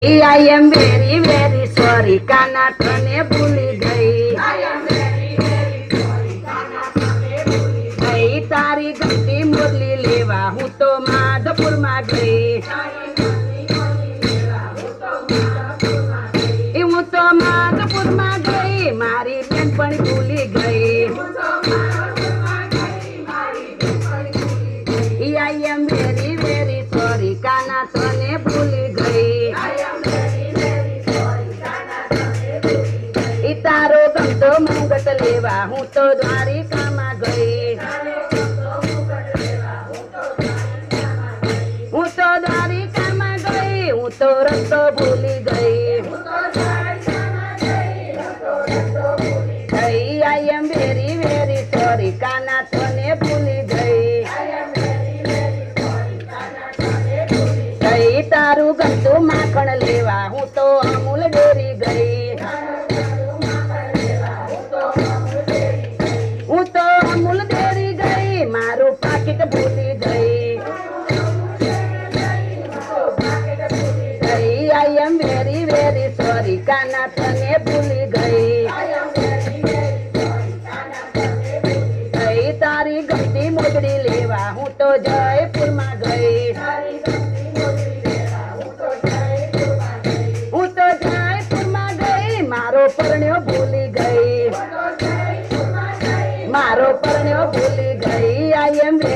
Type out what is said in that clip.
I am very very sorry કાના તને ભૂલી ગઈ. ગઈ તારી ગમતી મુરલી લેવા હું તો માધપુરમાં ગઈ. હું તો માધપુરમાં ગઈ મારી બેનપણી ભૂલી ગઈ. I am very very sorry કાના તને ભૂલી ગઈ. તારો ગમતો મુંગટ લેવા હું તો દ્વારિકામાં ગઈ. હું તો દ્વારિકામાં ગઈ હું તો રસ્તો ભૂલી ગઈ. I am very very sorry કાના તને ભૂલી ગઈ. તારું ગમતું માખણ લેવા હું તો અમૂલ ડેરી ગઈ. હું તો અમૂલ ડેરી ગઈ મારું પાકીટ ભૂલી ગઈ. I am very very sorry કાના તને ભૂલી ગઈ.